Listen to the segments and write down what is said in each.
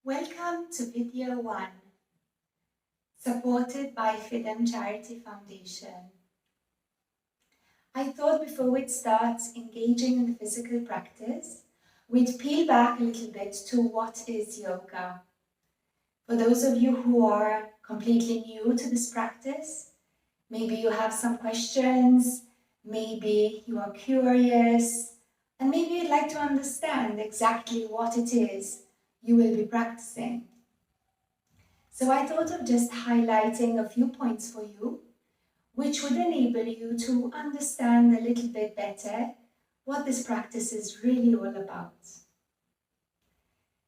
Welcome to video 1, supported by FIDEM Charity Foundation. I thought before we'd start engaging in the physical practice, we'd peel back a little bit to what is yoga. For those of you who are completely new to this practice, maybe you have some questions, maybe you are curious, and maybe you'd like to understand exactly what it is you will be practicing. So I thought of just highlighting a few points for you, which would enable you to understand a little bit better what this practice is really all about.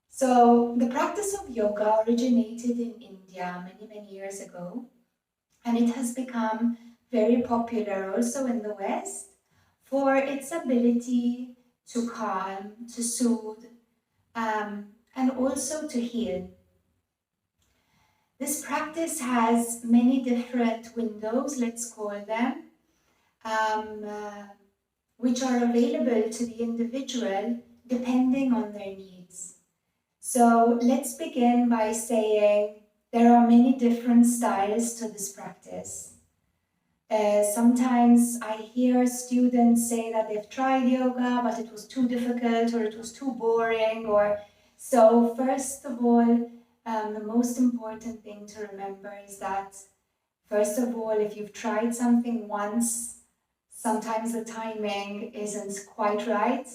So the practice of yoga originated in India many years ago, and it has become very popular also in the West for its ability to calm, to soothe, and also to heal. This practice has many different windows, let's call them, which are available to the individual depending on their needs. So let's begin by saying there are many different styles to this practice. Sometimes I hear students say that they've tried yoga, but it was too difficult or it was too boring. So first of all, the most important thing to remember is that, first of all, if you've tried something once, sometimes the timing isn't quite right.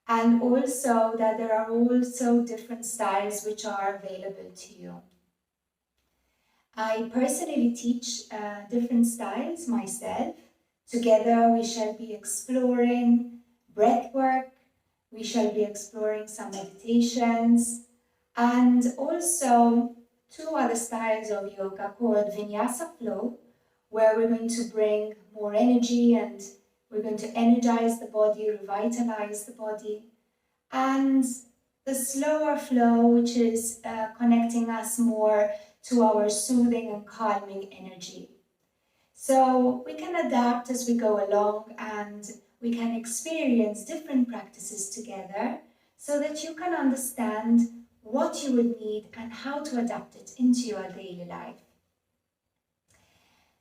And also that there are also different styles which are available to you. I personally teach different styles myself. Together we shall be exploring breath work, we shall be exploring some meditations, and also two other styles of yoga called Vinyasa Flow, where we're going to bring more energy and we're going to energize the body, revitalize the body, and the slower flow, which is connecting us more to our soothing and calming energy. So we can adapt as we go along and we can experience different practices together so that you can understand what you would need and how to adapt it into your daily life.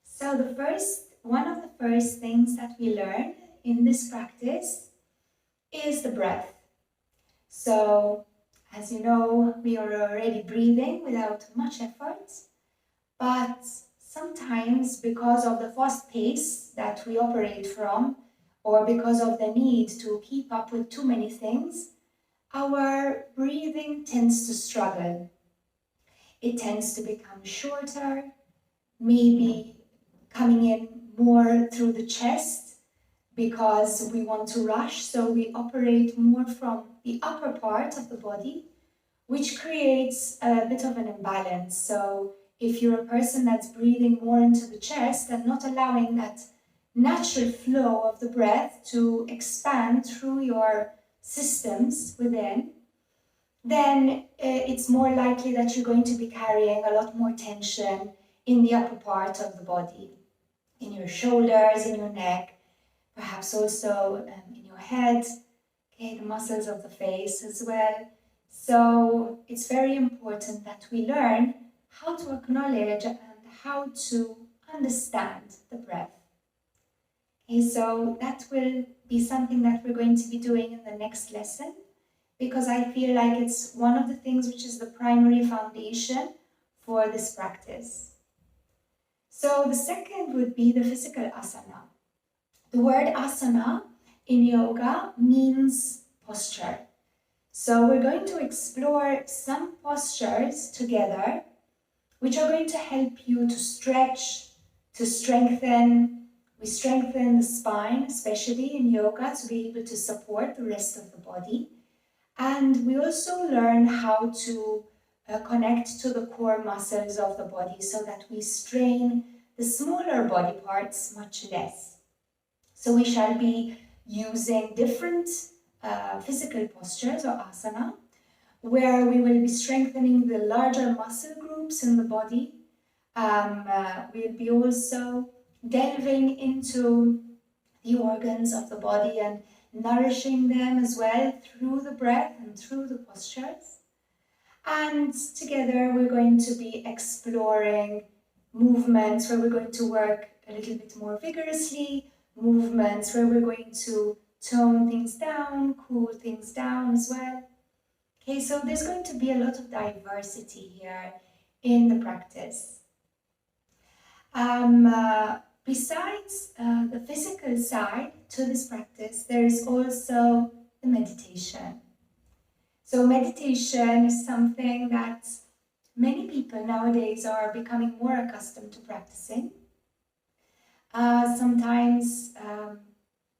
So one of the first things that we learn in this practice is the breath. So, as you know, we are already breathing without much effort, but sometimes because of the fast pace that we operate from, or because of the need to keep up with too many things, our breathing tends to struggle. It tends to become shorter, maybe coming in more through the chest because we want to rush, so we operate more from the upper part of the body, which creates a bit of an imbalance. So if you're a person that's breathing more into the chest and not allowing that natural flow of the breath to expand through your systems within, then it's more likely that you're going to be carrying a lot more tension in the upper part of the body, in your shoulders, in your neck, perhaps also in your head, okay, the muscles of the face as well. So it's very important that we learn how to acknowledge and how to understand the breath. Okay, so that will be something that we're going to be doing in the next lesson, because I feel like it's one of the things which is the primary foundation for this practice. So the second would be the physical asana. The word asana in yoga means posture. So we're going to explore some postures together, which are going to help you to stretch, to strengthen. We strengthen the spine, especially in yoga, to be able to support the rest of the body. And we also learn how to connect to the core muscles of the body so that we strain the smaller body parts much less. So we shall be using different physical postures or asana, where we will be strengthening the larger muscle groups in the body. We'll be also delving into the organs of the body and nourishing them as well through the breath and through the postures. And together we're going to be exploring movements where we're going to work a little bit more vigorously, movements where we're going to tone things down, cool things down as well. Okay, so there's going to be a lot of diversity here in the practice. Besides the physical side to this practice, there is also the meditation. So meditation is something that many people nowadays are becoming more accustomed to practicing. Sometimes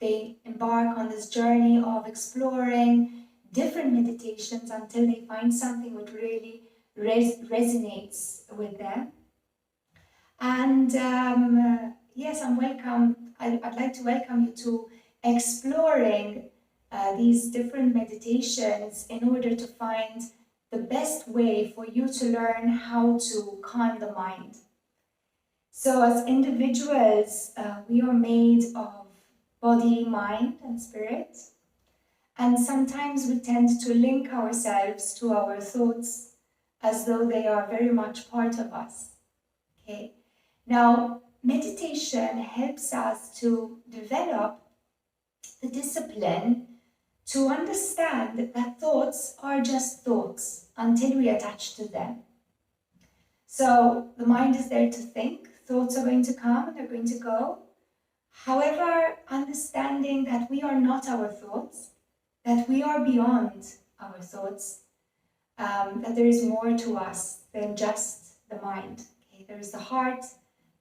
they embark on this journey of exploring different meditations until they find something that really resonates with them. And yes, I'd like to welcome you to exploring these different meditations in order to find the best way for you to learn how to calm the mind. So as individuals, we are made of body, mind, and spirit. And sometimes we tend to link ourselves to our thoughts as though they are very much part of us. Okay? Now, meditation helps us to develop the discipline to understand that thoughts are just thoughts until we attach to them. So the mind is there to think, thoughts are going to come, they're going to go. However, understanding that we are not our thoughts, that we are beyond our thoughts, that there is more to us than just the mind. Okay? There is the heart,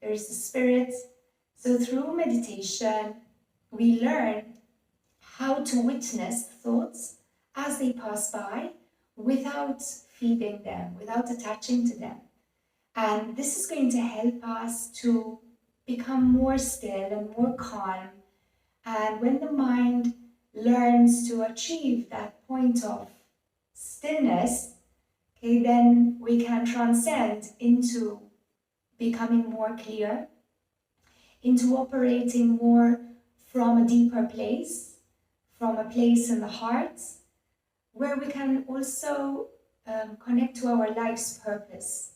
there is the spirit. So through meditation, we learn how to witness thoughts as they pass by without feeding them, without attaching to them. And this is going to help us to become more still and more calm. And when the mind learns to achieve that point of stillness, okay, then we can transcend into becoming more clear, into operating more from a deeper place, from a place in the heart, where we can also connect to our life's purpose.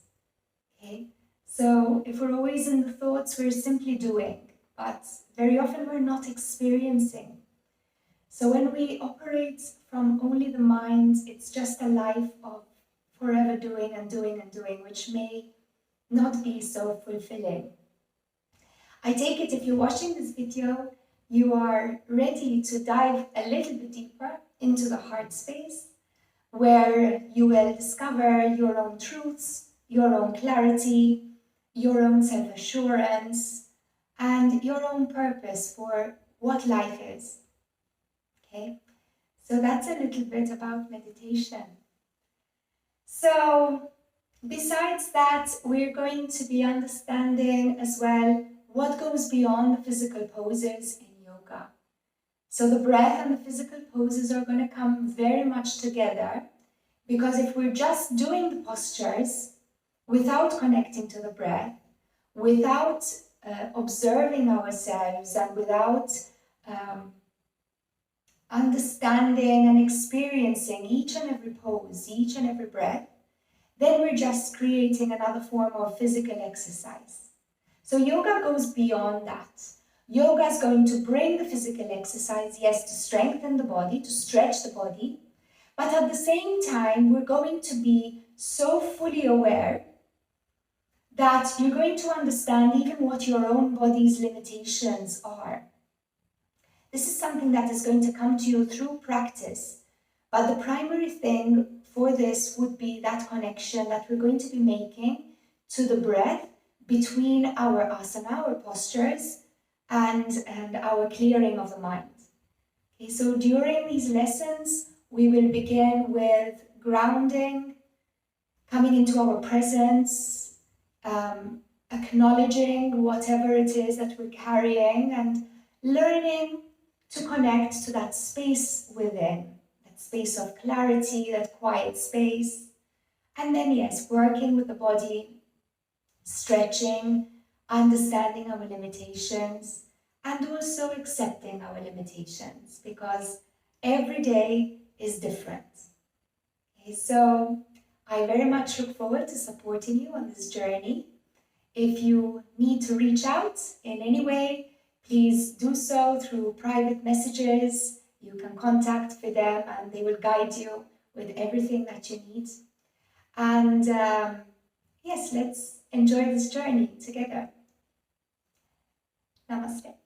Okay? So if we're always in the thoughts, we're simply doing, but very often we're not experiencing. So when we operate from only the mind, it's just a life of forever doing and doing and doing, which may not be so fulfilling. I take it if you're watching this video, you are ready to dive a little bit deeper into the heart space, where you will discover your own truths, your own clarity, your own self-assurance, and your own purpose for what life is. Okay? So that's a little bit about meditation. So besides that, we're going to be understanding as well what goes beyond the physical poses in yoga. So the breath and the physical poses are going to come very much together, because if we're just doing the postures without connecting to the breath, without observing ourselves, and without understanding and experiencing each and every pose, each and every breath, then we're just creating another form of physical exercise. So yoga goes beyond that. Yoga is going to bring the physical exercise, yes, to strengthen the body, to stretch the body, but at the same time, we're going to be so fully aware that you're going to understand even what your own body's limitations are. This is something that is going to come to you through practice, but the primary thing for this would be that connection that we're going to be making to the breath between our asana, our postures, and our clearing of the mind. Okay, so during these lessons, we will begin with grounding, coming into our presence, acknowledging whatever it is that we're carrying, and learning to connect to that space within, that space of clarity, that quiet space. And then, yes, working with the body, stretching, understanding our limitations, and also accepting our limitations, because every day is different. Okay, so I very much look forward to supporting you on this journey. If you need to reach out in any way, please do so through private messages. You can contact with them and they will guide you with everything that you need. And yes, let's enjoy this journey together. Namaste.